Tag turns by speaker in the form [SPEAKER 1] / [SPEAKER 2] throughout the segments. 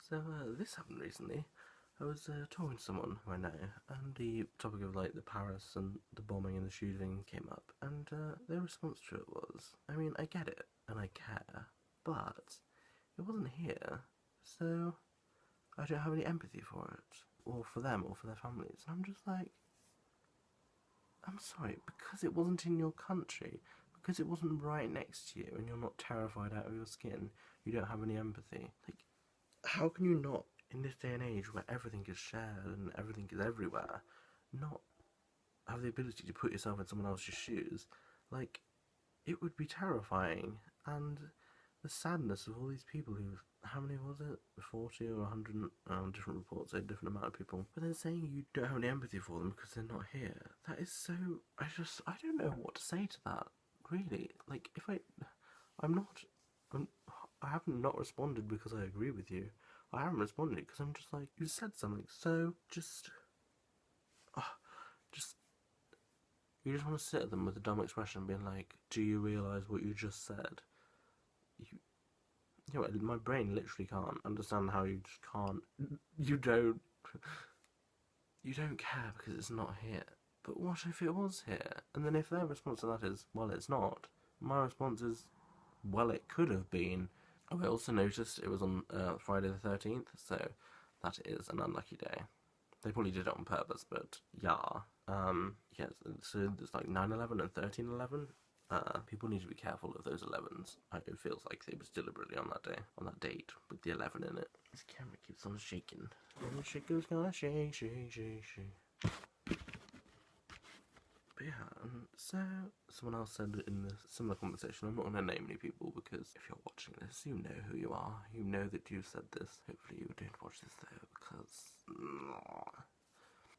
[SPEAKER 1] So, this happened recently. I was talking to someone who I know, and the topic of like the Paris and the bombing and the shooting came up, and their response to it was, I mean, I get it and I care, but it wasn't here, so I don't have any empathy for it, or for them, or for their families. And I'm just like, I'm sorry, because it wasn't in your country, because it wasn't right next to you, and you're not terrified out of your skin, you don't have any empathy. Like, how can you not, in this day and age where everything is shared and everything is everywhere, not have the ability to put yourself in someone else's shoes? Like, it would be terrifying, and the sadness of all these people who, how many was it? 40 or 100, different reports say a different amount of people, but they're saying you don't have any empathy for them because they're not here. That is so, I don't know what to say to that, really. Like, I'm not, I haven't not responded because I agree with you. I haven't responded because I'm just like, you said something, so just, just, you just want to sit at them with a dumb expression being like, do you realise what you just said? You know, my brain literally can't understand how you just can't, you don't, you don't care because it's not here. But what if it was here? And then if their response to that is, well, it's not, my response is, well, it could have been. Oh, I also noticed it was on Friday the 13th, so that is an unlucky day. They probably did it on purpose, but yeah. Yeah, so there's like 9/11 and 13/11. People need to be careful of those 11s. It feels like they was deliberately on that day, on that date, with the 11 in it. This camera keeps on shaking. And the shaker's gonna shake, shake, shake, shake. But yeah, so someone else said in a similar conversation, I'm not going to name any people because if you're watching this, you know who you are. You know that you've said this. Hopefully you don't watch this though, because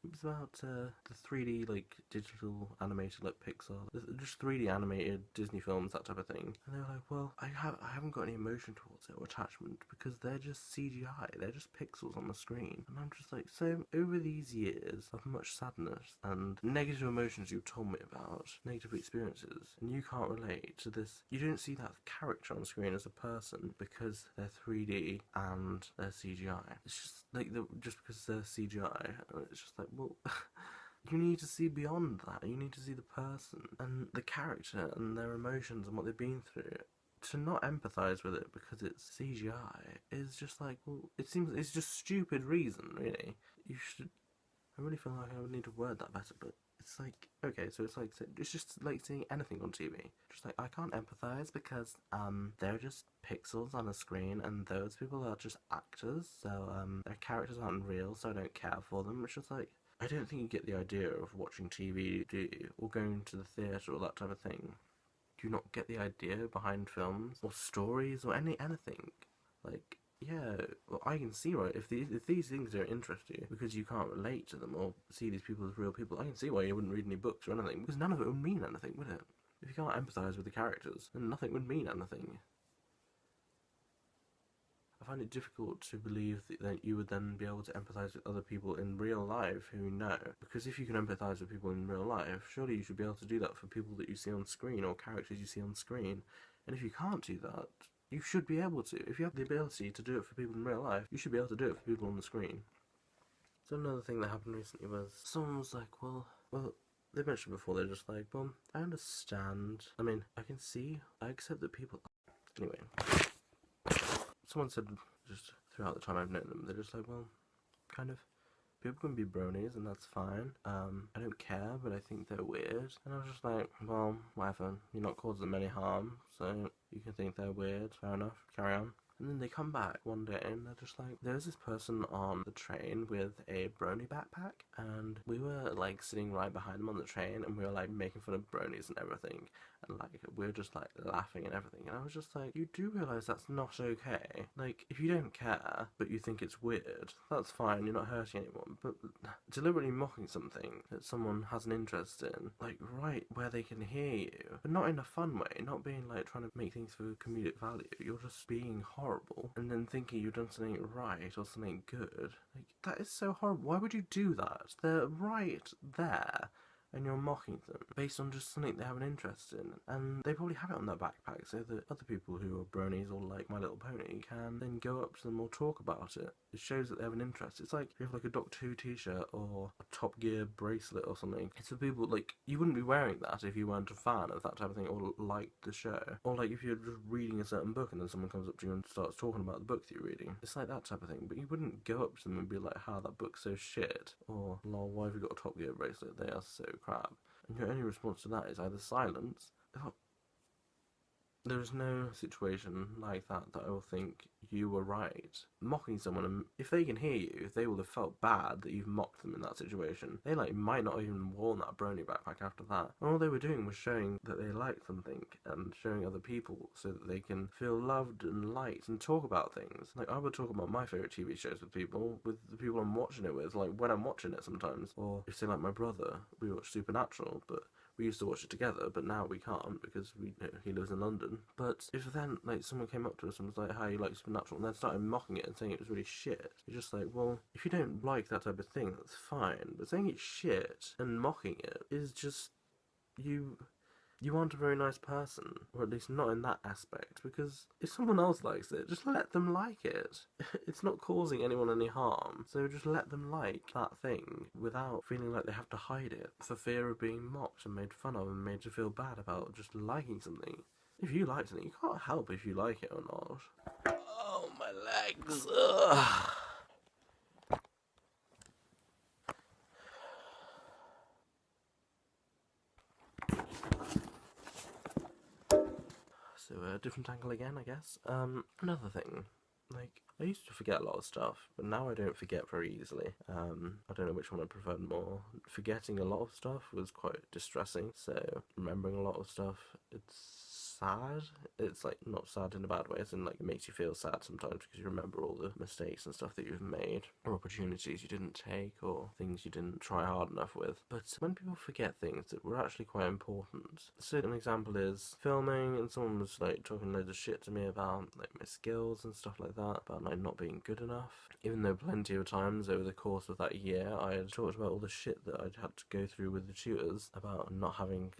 [SPEAKER 1] it was about the 3D, like, digital animated, like, Pixar, just 3D animated Disney films, that type of thing. And they were like, well, I haven't got any emotion towards it or attachment because they're just CGI, they're just pixels on the screen. And I'm just like, so over these years of much sadness and negative emotions you've told me about, negative experiences, and you can't relate to this, you don't see that character on screen as a person because they're 3D and they're CGI. It's just like, just because they're CGI, it's just like, well, you need to see beyond that. You need to see the person and the character and their emotions and what they've been through. To not empathise with it because it's CGI is just like, well, it's just stupid reason, really. You should. I really feel like I would need to word that better, but it's like, okay, so it's just like seeing anything on TV. Just like, I can't empathise because they're just pixels on a screen, and those people are just actors, so their characters aren't real, so I don't care for them. It's just like, I don't think you get the idea of watching TV, do you? Or going to the theatre or that type of thing. Do you not get the idea behind films or stories or anything? Like, yeah, well, I can see, right, if these things don't interest you because you can't relate to them or see these people as real people, I can see why you wouldn't read any books or anything, because none of it would mean anything, would it? If you can't empathise with the characters, then nothing would mean anything. I find it difficult to believe that you would then be able to empathise with other people in real life who you know. Because if you can empathise with people in real life, surely you should be able to do that for people that you see on screen or characters you see on screen. And if you can't do that, you should be able to. If you have the ability to do it for people in real life, you should be able to do it for people on the screen. So another thing that happened recently was someone was like, well, they mentioned before, they're just like, well, I understand. I mean, I can see, I accept that people. Anyway, someone said just throughout the time I've known them, they're just like, well, kind of, people can be bronies and that's fine. I don't care, but I think they're weird. And I was just like, well, whatever. You're not causing them any harm, so you can think they're weird. Fair enough. Carry on. And then they come back one day and they're just like, there's this person on the train with a brony backpack, and we were like sitting right behind them on the train, and we were like making fun of bronies and everything, and like we were just like laughing and everything. And I was just like, you do realise that's not okay? Like, if you don't care but you think it's weird, that's fine, you're not hurting anyone. But deliberately mocking something that someone has an interest in, like right where they can hear you, but not in a fun way, not being like trying to make things for comedic value, you're just being horrible and then thinking you've done something right or something good. Like, that is so horrible. Why would you do that? They're right there. and you're mocking them based on just something they have an interest in. And they probably have it on their backpack so that other people who are bronies or like My Little Pony can then go up to them or talk about it. It shows that they have an interest. It's like if you have like a Doctor Who t-shirt or a Top Gear bracelet or something. It's for people, like, you wouldn't be wearing that if you weren't a fan of that type of thing or liked the show. Or like if you're just reading a certain book and then someone comes up to you and starts talking about the book that you're reading. It's like that type of thing. But you wouldn't go up to them and be like, "How that book's so shit," or "Lol, why have you got a Top Gear bracelet? They are so crap." And your only response to that is either silence. There is no situation like that I will think you were right. Mocking someone, and if they can hear you, they will have felt bad that you've mocked them in that situation. They might not have even worn that brony backpack after that. And all they were doing was showing that they liked something and showing other people so that they can feel loved and liked and talk about things. Like, I would talk about my favourite TV shows with the people I'm watching it with, like when I'm watching it sometimes. Or if say like my brother, we watch Supernatural, but we used to watch it together, but now we can't because he lives in London. But if then like someone came up to us and was like, "How you like Supernatural?" and then started mocking it and saying it was really shit, you're just like, well, if you don't like that type of thing, that's fine. But saying it's shit and mocking it is just you. You aren't a very nice person, or at least not in that aspect, because if someone else likes it, just let them like it. It's not causing anyone any harm, so just let them like that thing without feeling like they have to hide it for fear of being mocked and made fun of and made to feel bad about just liking something. If you like something, you can't help if you like it or not. Oh, my legs. Ugh. So a different angle again, I guess. Another thing, like, I used to forget a lot of stuff, but now I don't forget very easily. I don't know which one I preferred more. Forgetting a lot of stuff was quite distressing, so remembering a lot of stuff, it's sad. It's like not sad in a bad way, as in like it makes you feel sad sometimes because you remember all the mistakes and stuff that you've made, or opportunities you didn't take, or things you didn't try hard enough with. But when people forget things that were actually quite important, so an example is filming, and someone was like talking loads of shit to me about like my skills and stuff like that, about like not being good enough. Even though plenty of times over the course of that year I had talked about all the shit that I'd had to go through with the tutors about not having.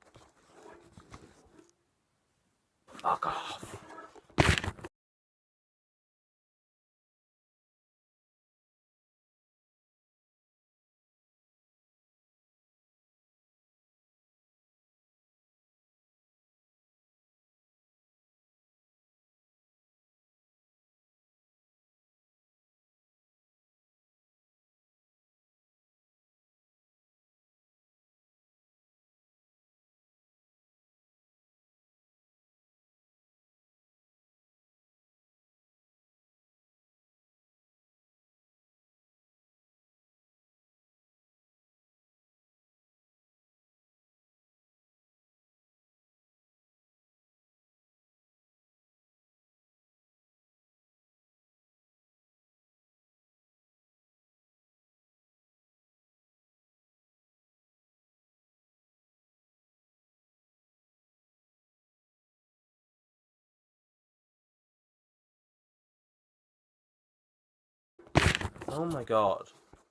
[SPEAKER 1] Fuck off! Oh my god.